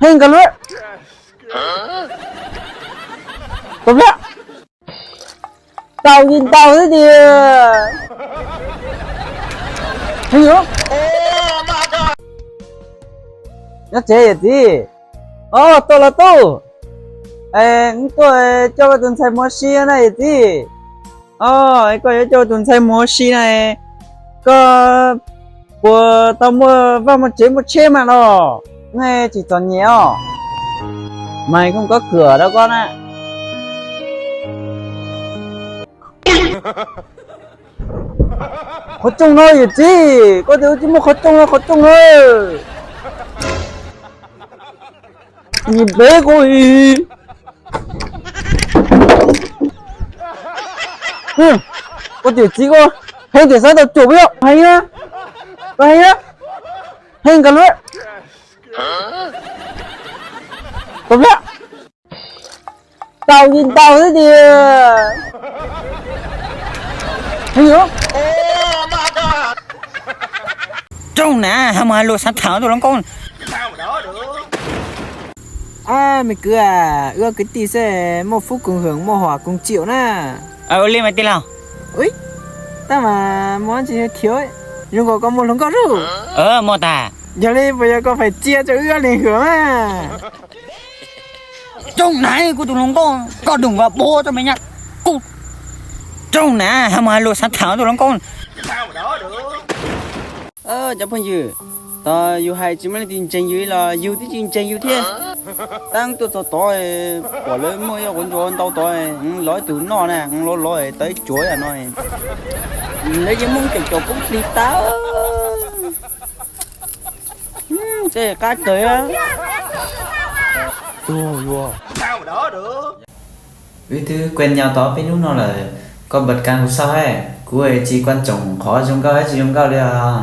Hình cả luôn. Đúng đó. Tao nhìn tao thế thì hình không? Nhắc chế gì? Tôi là tôi. Tôi cho tuần sai mua xí này gì? Tôi cho tuần sai mua xí này. Có của tao mua vào một chế mà nó. Nghe chỉ toàn nhiều. Mày không có cửa đâu con ạ. Khó trông thôi gì? Có điều chỉ một khó trông thôi. Nhìn bé cô ý. Có điều chỉ có hay để sao tao chụp biết không? Hay á. Hay á. Hay cả luôn. Đúng đó. Tao nhìn tao thế thì hay không? Trông nè, hàm hà lô sát thảo tụi nó con. Mày cứ ưa cái tí sẽ một phút cùng hưởng một hỏa cùng chịu nè. Lên mày tên nào? Ui, ta mà món gì thiếu ấy, nhưng có một lồng có rượu. Mò tà. Giờ đi bây giờ có phải chia cho ưa liền hưởng à. Trông này của tụi nó con, có đừng vào bố cho mày nhặt. Trông nè, hàm hà lô sát thảo tụi nó con. Chẳng phải gì. Ta yêu hay chỉ mới tin chân dưới là yêu tí chân chân yêu thiên. Đang tôi bỏ lên mới còn cho tao nói từ nó nè, nói tới chuối à nói. Nếu như muốn cho cũng đi tao. Thế cá tới á. Vô. Sao mà đỡ được? Vì thứ quen nhau đó bên lúc nó là có bật can của sao hay cú ấy chỉ quan trọng khó chúng cao hay chỉ chúng cao đi à.